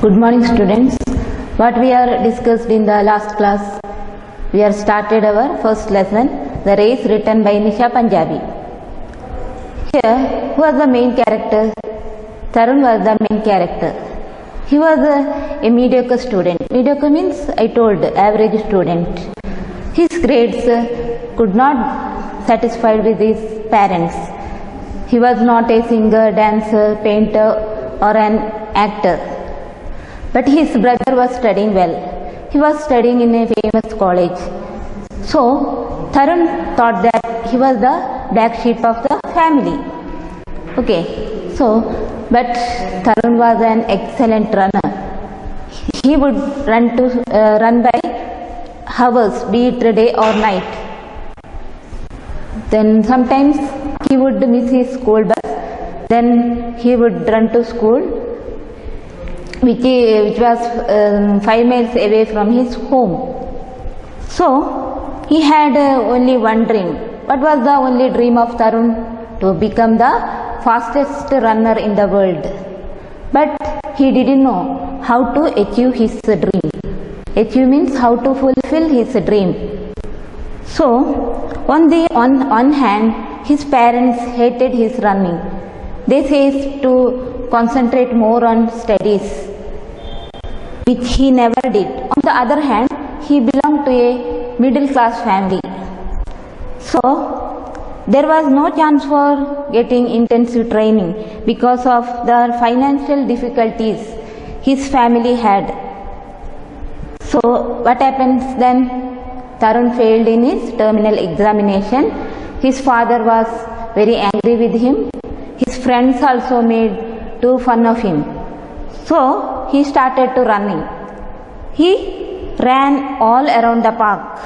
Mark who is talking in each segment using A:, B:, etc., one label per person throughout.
A: Good morning, students. What we are discussed in the last class, we are started our first lesson, The Race, written by Nisha Punjabi. Here, who was the main character? Tarun was the main character. He was a mediocre student. Mediocre means, I told, average student. His grades could not satisfy with his parents. He was not a singer, dancer, painter or an actor. But his brother was studying well. He was studying in a famous college. So, Tarun thought that he was the black sheep of the family. Okay, so, but Tarun was an excellent runner. He would run by hours, be it day or night. Then sometimes he would miss his school bus. Then he would run to school, which was 5 miles away from his home. So, he had only one dream. What was the only dream of Tarun? To become the fastest runner in the world. But he didn't know how to achieve his dream. Achieve means how to fulfill his dream. So, on one hand, his parents hated his running. They said to concentrate more on studies, which he never did. On the other hand, he belonged to a middle class family. So, there was no chance for getting intensive training because of the financial difficulties his family had. So, what happens then? Tarun failed in his terminal examination. His father was very angry with him. His friends also made too fun of him. So, he started to running. He ran all around the park.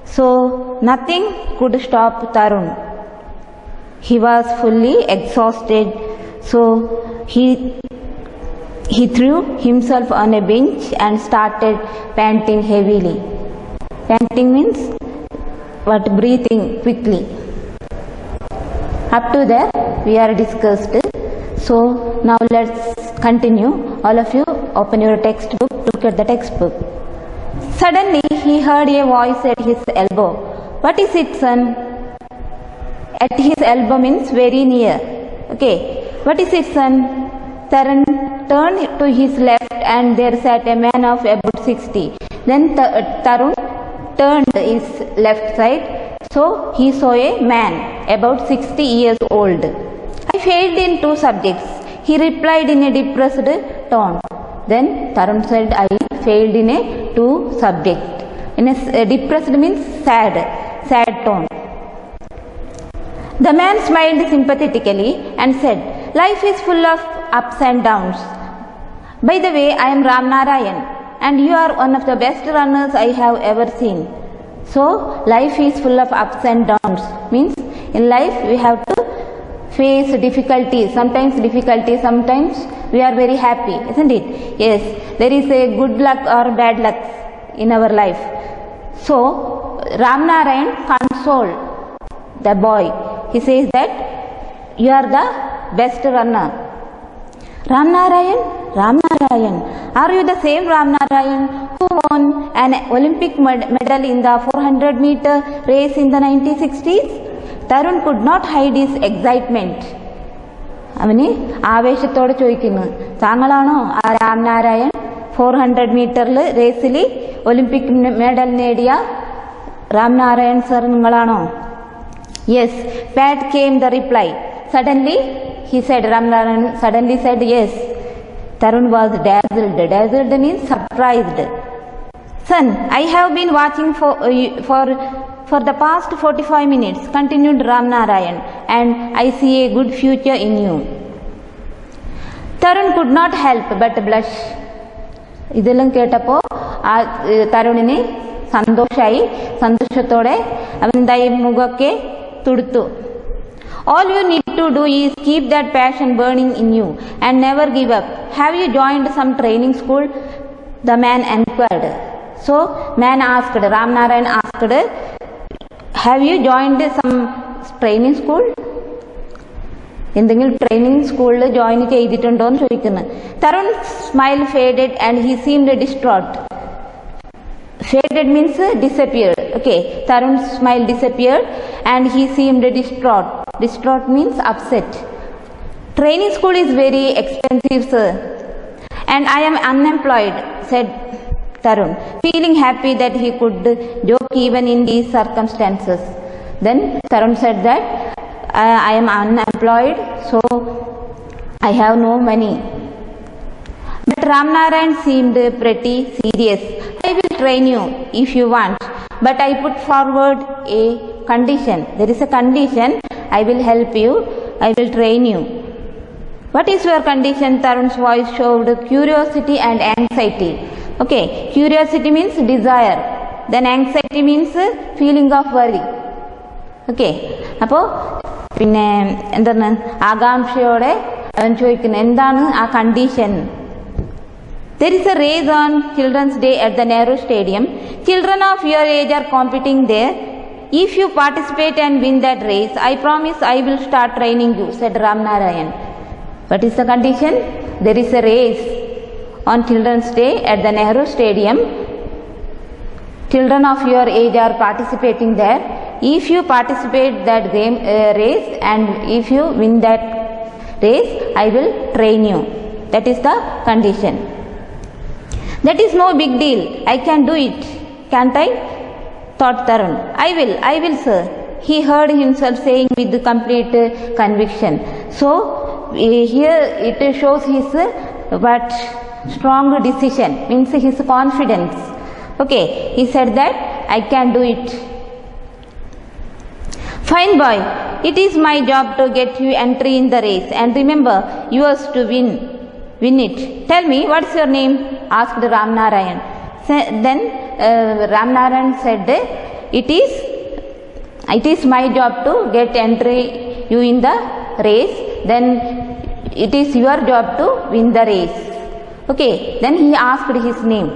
A: So, nothing could stop Tarun. He was fully exhausted. So, he threw himself on a bench and started panting heavily. Panting means what? Breathing quickly. Up to there, we are discussed. So, now let's continue. All of you open your textbook, look at the textbook. Suddenly, he heard a voice at his elbow. What is it, son? At his elbow means very near. Okay. What is it, son? Tarun turned to his left and there sat a man of about 60. Then Tarun turned his left side. So, he saw a man about 60 years old. I failed in 2 subjects. He replied in a depressed tone. Then Tarun said, I failed in a 2 subjects. In a depressed means sad tone. The man smiled sympathetically and said, life is full of ups and downs. By the way, I am Ram Narayan and you are one of the best runners I have ever seen. So, life is full of ups and downs. Means, in life we have to face difficulties. Sometimes we are very happy, isn't it? Yes, there is a good luck or bad luck in our life. So, Ram Narayan consoled the boy. He says that you are the best runner. Ram Narayan, are you the same Ram Narayan who won an Olympic medal in the 400-meter race in the 1960s? Tarun could not hide his excitement. അവന് ആവേശത്തോടെ ചോദിക്കുന്നു, താങ്കളാണോ ആ രാം നാരായൺ 400 മീറ്ററിൽ റേസിൽ Olympic medal നേടിയ Ram Narayan sir നിങ്ങളാണോ? Yes, Pat came the reply. Suddenly, he said, Ram Narayan suddenly said yes. Tarun was dazzled. Dazzled means surprised. Son, I have been watching for the past 45 minutes, continued Ram Narayan, and I see a good future in you. Tarun could not help but blush. ഇതെല്ലാം കേട്ടപ്പോൾ ആ തരുണിന് സന്തോഷത്തോടെ അവനെന്തായി മുഖമൊക്കെ തുടുത്തു. All you need to do is keep that passion burning in you and never give up. Have you joined some training school? The man inquired. So, man asked, Ram Narayan asked, have you joined some training school? എന്തെങ്കിലും training സ്കൂളിൽ join ചെയ്തിട്ടുണ്ടോ എന്ന് ചോദിക്കുന്നു. Tarun smile faded and he seemed distraught. Faded means disappeared. Okay, Tarun's smile disappeared and he seemed distraught. Distraught means upset. Training school is very expensive, sir, and I am unemployed, said Tarun, feeling happy that he could joke even in these circumstances. Then Tarun said that I am unemployed, so I have no money. But Ramnarayan seemed pretty serious. I will train you if you want, but I put forward a condition. There is a condition. I will help you. I will train you. What is your condition? Tarun's voice showed curiosity and anxiety. Okay, curiosity means desire. Then anxiety means feeling of worry. Okay, അപ്പോൾ പിന്നെ എന്താണ് ആകാംക്ഷയോടെ അവൻ ചോദിക്കുന്നത് എന്താണ് ആ condition. There is a race on Children's Day at the Nehru Stadium. Children of your age are competing there. If you participate and win that race, I promise I will start training you, said Ramnarayan. What is the condition? There is a race on Children's Day at the Nehru Stadium. Children of your age are participating there. If you participate that game race and if you win that race, I will train you. That is the condition. That is no big deal. I can do it. Can't I? Thought Tarun. I will, sir. He heard himself saying with complete conviction. So, here it shows his strong decision, means his confidence. Okay, he said that I can do it. Fine boy, it is my job to get you entry in the race, and remember, yours to win it. Tell me, what's your name? Asked Ramnarayan. Then Ramnarayan said, it is my job to get entry you in the race. Then it is your job to win the race. Okay. Then he asked his name.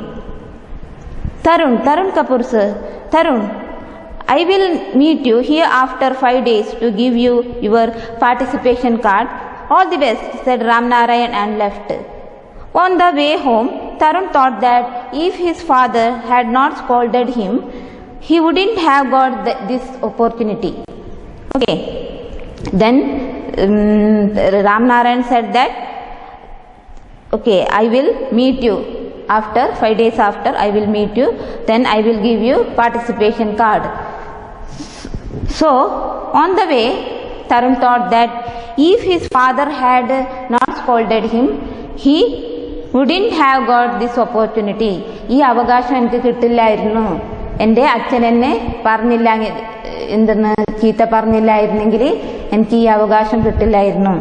A: Tarun Kapoor, sir. Tarun, I will meet you here after 5 days to give you your participation card. All the best, said Ramnarayan and left. On the way home, Tarun thought that if his father had not scolded him, he wouldn't have got this opportunity. Okay. Then Ramnarayan said that, okay, I will meet you after 5 days after I will meet you, then I will give you participation card. So, on the way, Tarun thought that if his father had not scolded him, he wouldn't have got this opportunity. ഈ അവകാശം എനിക്ക് കിട്ടില്ലായിരുന്നു. എൻ്റെ അച്ഛൻ എന്നെ പറഞ്ഞില്ല, എന്തെന്ന് ചീത്ത പറഞ്ഞില്ലായിരുന്നെങ്കിൽ എനിക്ക് ഈ അവകാശം കിട്ടില്ലായിരുന്നു.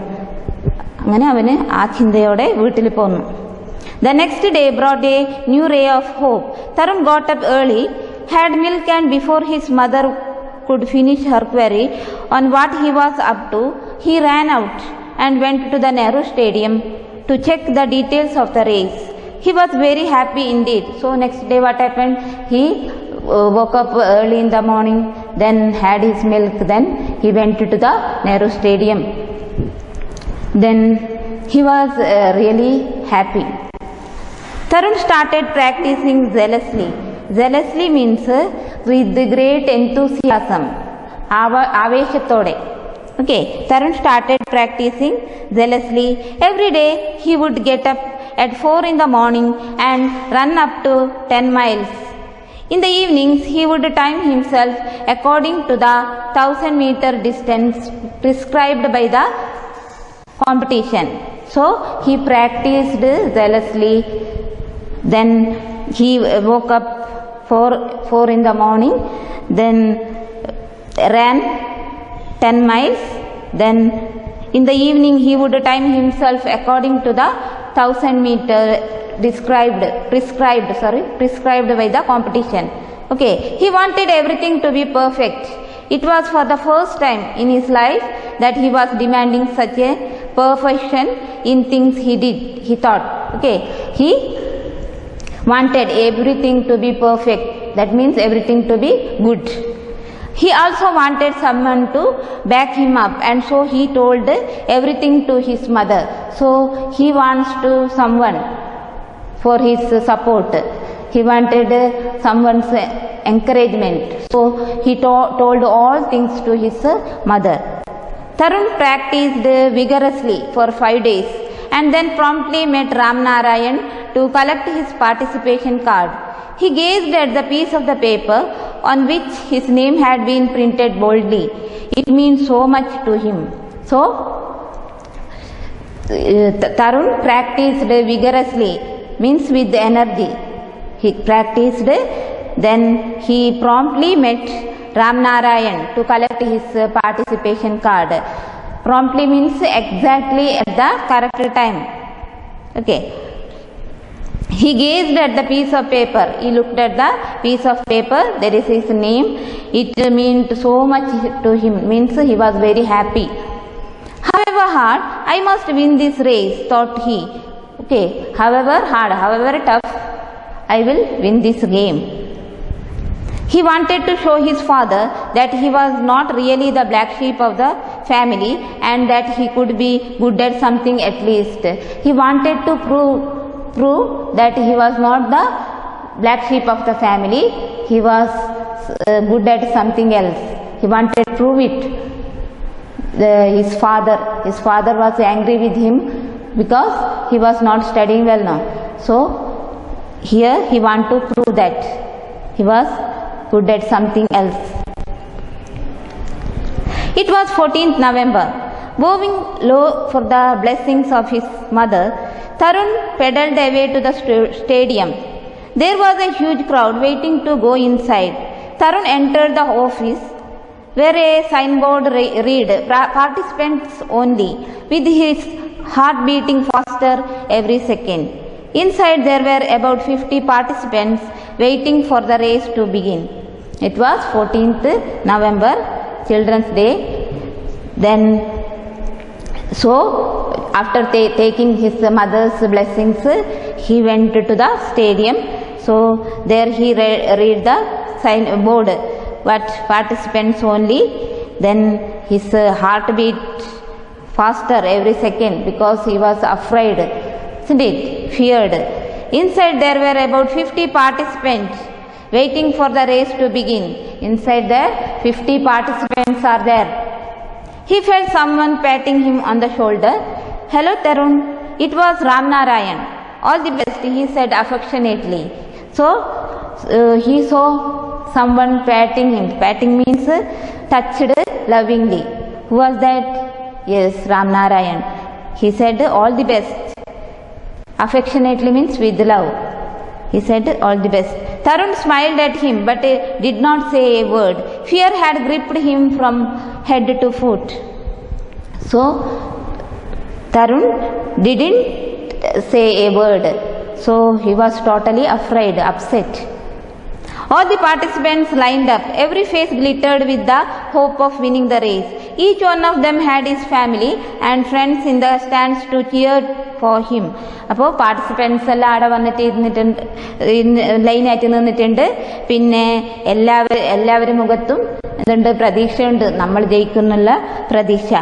A: അങ്ങനെ അവന് ആ ചിന്തയോടെ വീട്ടിൽ പോന്നു. The next day brought a new ray of hope. Tarun got up early, had milk, and before his mother could finish her query on what he was up to, he ran out and went to the Nehru Stadium to check the details of the race. He was very happy indeed. So next day what happened? He woke up early in the morning, then had his milk, then he went to the Nehru Stadium. Then he was really happy. Tarun started practicing zealously. Zealously means with great enthusiasm, aveshathode. Okay, Tarun started practicing zealously. Every day he would get up at 4 in the morning and run up to 10 miles. In the evenings he would time himself according to the 1000-meter distance prescribed by the competition. So he practiced zealously. Then he woke up 4 in the morning, then ran 10 miles. Then in the evening he would time himself according to the 1000-meter prescribed by the competition. Okay, he wanted everything to be perfect. It was for the first time in his life that he was demanding such a perfection in things he did. He thought, okay, he wanted everything to be perfect. That means everything to be good. He also wanted someone to back him up, and so he told everything to his mother. So he wants to someone for his support. He wanted someone's encouragement. So he told all things to his mother. Tarun practiced vigorously for 5 days and then promptly met Ram Narayan to collect his participation card. He gazed at the piece of the paper on which his name had been printed boldly. It means so much to him. So Tarun practiced vigorously, means with energy. He practiced, then he promptly met Ram Narayan to collect his participation card. Promptly means exactly at the correct time. Okay. He gazed at the piece of paper. He looked at the piece of paper. There is his name. It meant so much to him. Means he was very happy. However hard, I must win this race, thought he. Okay. However hard, however tough, I will win this game. He wanted to show his father that he was not really the black sheep of the family and that he could be good at something at least. He wanted to prove that he was not the black sheep of the family. He was good at something else. He wanted to prove it. His father was angry with him because he was not studying well now. So here he wanted to prove that he was good at something else. It was 14th November. Bowing low for the blessings of his mother, Tarun pedaled away to the stadium. There was a huge crowd waiting to go inside. Tarun entered the office where a signboard read participants only, with his heart beating faster every second. Inside there were about 50 participants waiting for the race to begin. It was 14th November, Children's Day. Then so after taking his mother's blessings, he went to the stadium. So there he read the signboard, but participants only. Then his heart beat faster every second because he was afraid, isn't it? Feared. Inside there were about 50 participants waiting for the race to begin. Inside there 50 participants are there. He felt someone patting him on the shoulder. Hello Tarun, it was Ram Narayan. All the best, he said affectionately. So he saw someone patting him. Patting means touched lovingly. Who was that? Yes, Ram Narayan. He said all the best. Affectionately means with love. He said all the best. Tarun smiled at him but did not say a word. Fear had gripped him from head to foot. So Tarun didn't say a word. So he was totally afraid, upset. All the participants lined up. Every face glittered with the hope of winning the race. Each one of them had his family and friends in the stands to cheer for him. അപ്പോൾ participants എല്ലാം അവിടെ വന്നിട്ട് ഇരുന്നിട്ടുണ്ട്, ലൈനായിട്ട് നിന്നിട്ടുണ്ട്. പിന്നെ എല്ലാവരും മുഖത്തും എന്തുണ്ട്? പ്രതീക്ഷയുണ്ട്, നമ്മൾ ജയിക്കുന്നുള്ള പ്രതീക്ഷ.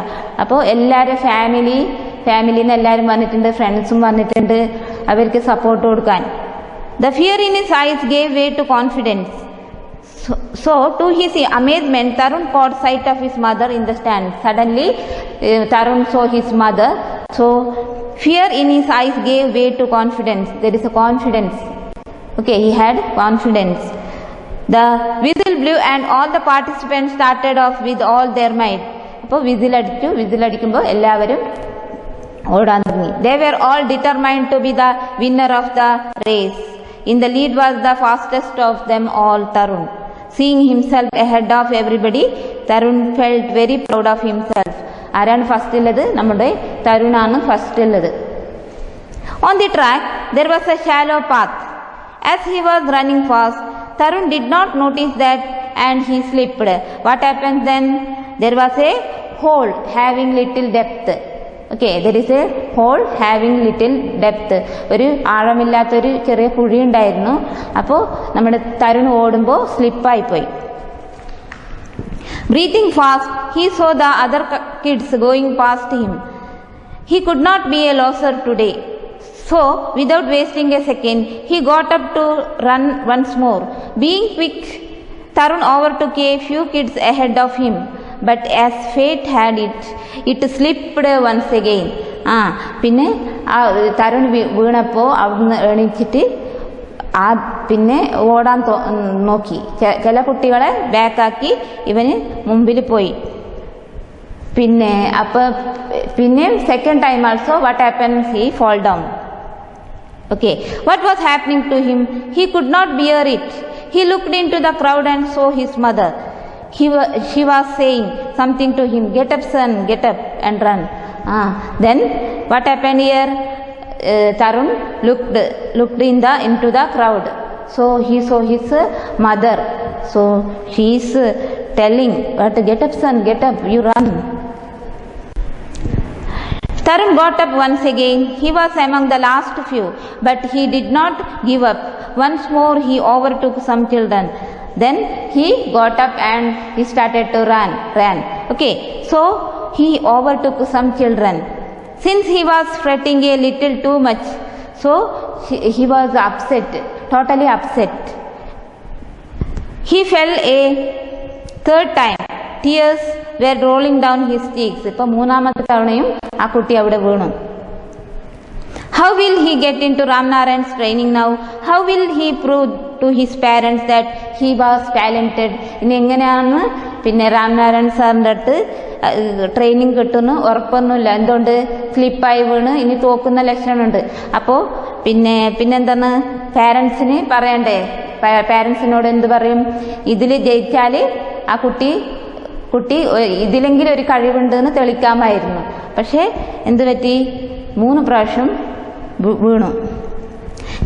A: അപ്പോൾ എല്ലാവരും ഫാമിലിന്ന് എല്ലാവരും വന്നിട്ടുണ്ട്, ഫ്രണ്ട്സും വന്നിട്ടുണ്ട് അവർക്ക് സപ്പോർട്ട് കൊടുക്കാൻ. The fear in his eyes gave way to confidence. So to his amazement, Tarun caught sight of his mother in the stand. Suddenly, Tarun saw his mother. So fear in his eyes gave way to confidence. There is a confidence. Okay, he had confidence. The whistle blew and all the participants started off with all their might. അപ്പോൾ വിസിലടിക്കുമ്പോൾ എല്ലാവരും ഓടാൻ തുടങ്ങി. They were all determined to be the winner of the race. In the lead was the fastest of them all, Tarun. Seeing himself ahead of everybody, Tarun felt very proud of himself. ആരാണ് first ഉള്ളത്? നമ്മുടെ തരുണാണ് first ഉള്ളത്. On the track, there was a shallow path. As he was running fast, Tarun did not notice that and he slipped. What happened then? There was a hole having little depth. Okay, there is a hole having little depth. ഒരു ആഴമില്ലാത്തൊരു ചെറിയ കുഴി ഉണ്ടായിരുന്നു. അപ്പോൾ നമ്മുടെ തരുൺ ഓടുമ്പോൾ സ്ലിപ്പായിപ്പോയി. Breathing fast, he saw the other kids going past him. He could not be a loser today. So, without wasting a second, he got up to run once more. Being quick, Tarun overtook a few kids ahead of him. But as fate had it, it slipped once again. പിന്നെ തരുൺ വീണപ്പോൾ അവിടുന്ന് എണീച്ചിട്ട് പിന്നെ ഓടാൻ നോക്കി. ചില കുട്ടികളെ ബാക്കാക്കി ഇവന് മുമ്പിൽ പോയി. പിന്നെ പിന്നെ second time also what happens, he fall down. Okay, what was happening to him? He could not bear it. He looked into the crowd and saw his mother. She was saying something to him. Get up, son, get up and run. Then what happened here? Tarun looked into the crowd. So he saw his mother. So she is telling, "But get up, son, get up, you run." Tarun got up once again. He was among the last few, but he did not give up. Once more he overtook some children. Then he got up and he started to run. Okay, so he overtook some children. Since he was fretting a little too much, so he was upset, totally upset. He fell a third time. Tears were rolling down his cheeks. ഇപ്പോൾ മൂന്നാമത്തെ തവണയും ആ കുട്ടി അവിടെ വീണു. How will he get into Ramnarayan's training now? How will he prove to his parents that he was talented? ഇനി എങ്ങനെയാണ് പിന്നെ രാംനാരായൺ സാറിൻ്റെ അടുത്ത് ട്രെയിനിങ് കിട്ടുന്നു ഉറപ്പൊന്നുമില്ല. എന്തുകൊണ്ട്? സ്ലിപ്പായി വീണ് ഇനി തോക്കുന്ന ലക്ഷണമുണ്ട്. അപ്പോൾ പിന്നെന്താണ് പാരൻസിന് പറയണ്ടേ? പാരൻസിനോട് എന്ത് പറയും? ഇതിൽ ജയിച്ചാൽ ആ കുട്ടി ഇതിലെങ്കിലും ഒരു കഴിവുണ്ട് എന്ന് തെളിയിക്കാമായിരുന്നു. പക്ഷേ എന്ത് പറ്റി? 3 പ്രാവശ്യം വീണു.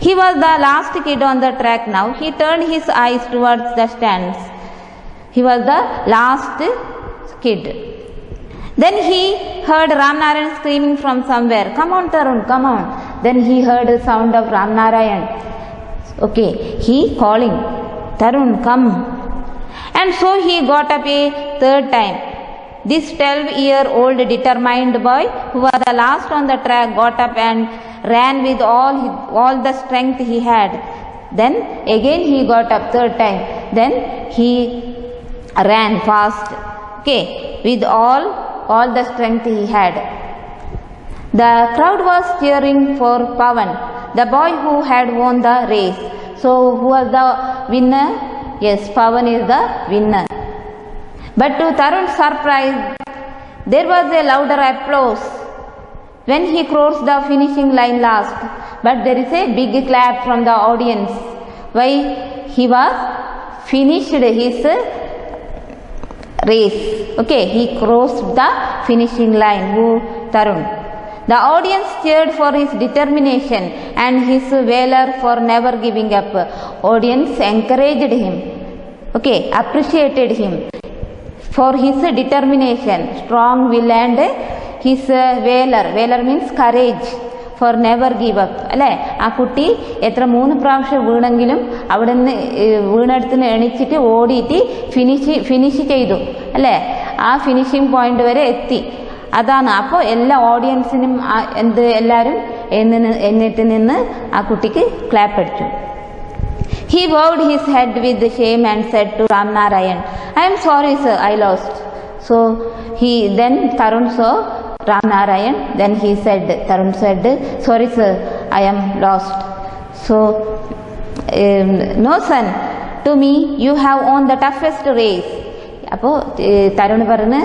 A: He was the last kid on the track now. He turned his eyes towards the stands. He was the last kid. Then he heard Ramnarayan screaming from somewhere. "Come on, Tarun, come on." Then he heard the sound of Ramnarayan. Okay, he calling, "Tarun, come." And so he got up a third time. This 12-year-old determined boy, who was the last on the track, got up and ran with all the strength he had. Then again he got up third time. Then he ran fast. Okay, with all the strength he had. The crowd was cheering for Pawan, the boy who had won the race. So who was the winner? Yes, Pawan is the winner. But to Tarun's surprise, there was a louder applause when he crossed the finishing line last. But there is a big clap from the audience. Why? He was finished his race. Okay, he crossed the finishing line. Who? Tarun. The audience cheered for his determination and his valor for never giving up. Audience encouraged him. Okay, appreciated him for his determination, strong will and his valor. Valor means courage. For never give up. അല്ലേ? ആ കുട്ടി എത്ര 3 പ്രാവശ്യം വീണെങ്കിലും അവിടെ നിന്ന് വീണെടുത്ത് എണീച്ചിട്ട് ഓടിയിട്ട് finish ചെയ്തു അല്ലേ? ആ ഫിനിഷിംഗ് പോയിന്റ് വരെ എത്തി. അതാണ്. അപ്പോൾ എല്ലാ ഓഡിയൻസിനും എല്ലാവരും എന്നിട്ട് നിന്ന് ആ കുട്ടിക്ക് ക്ലാപ്പ് അടിച്ചു. He bowed his head with shame and said to Ramnarayan, "I am sorry, sir, I lost." So then Tarun saw Ramnarayan. Then Tarun said, "Sorry, sir, I am lost." So, "No, son, to me you have won the toughest race." അപ്പോൾ തരുൺ പറഞ്ഞ്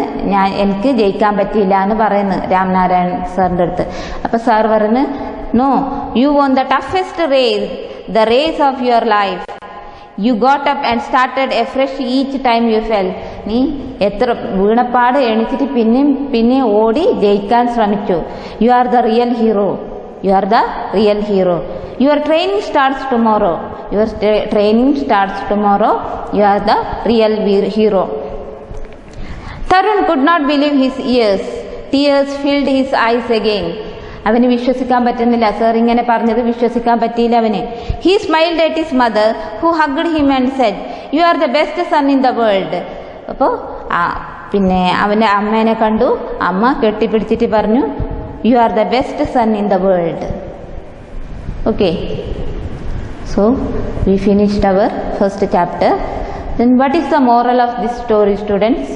A: എനിക്ക് ജയിക്കാൻ പറ്റിയില്ല എന്ന് പറയുന്നു രാംനാരായൺ സാറിൻ്റെ അടുത്ത്. അപ്പോൾ സാർ പറഞ്ഞ്, "No, you won the toughest race, the race of your life. You got up and started afresh each time you fell." നീ എത്ര വീണപ്പാട് എണീച്ചിട്ട് പിന്നെയും ഓടി ജയിക്കാൻ ശ്രമിച്ചു. You are the real hero. You are the real hero. Your training starts tomorrow. Your training starts tomorrow. You are the real hero. Tarun could not believe his ears. Tears filled his eyes again. അവന് വിശ്വസിക്കാൻ പറ്റുന്നില്ല. Sir ഇങ്ങനെ പറഞ്ഞത് വിശ്വസിക്കാൻ പറ്റിയില്ല അവന്. He smiled at his mother, who hugged him and said, "You are the best son in the world." അപ്പോൾ പിന്നെ അവൻ്റെ അമ്മേനെ കണ്ടു. അമ്മ കെട്ടിപ്പിടിച്ചിട്ട് പറഞ്ഞു, you are the best son in the world. Okay, so we finished our first chapter. Then what is the moral of this story, students?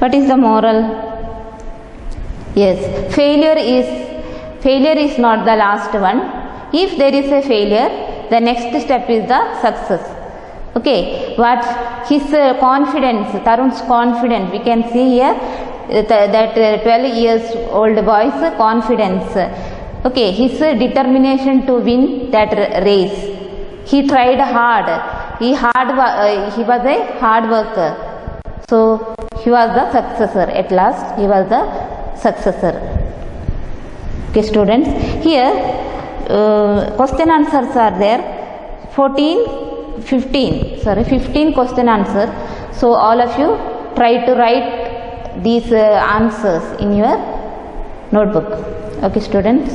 A: What is the moral? Yes, failure is not the last one. If there is a failure, the next step is the success. Okay, what his confidence, Tarun's confidence, we can see here that 12 years old boy's confidence. Okay, his determination to win that race. He tried hard. He was a hard worker. So he was the successor. At last, he was the successor. Okay, students. Here, question answers are there. 15 question answer. So all of you try to write these answers in your notebook. Okay, students.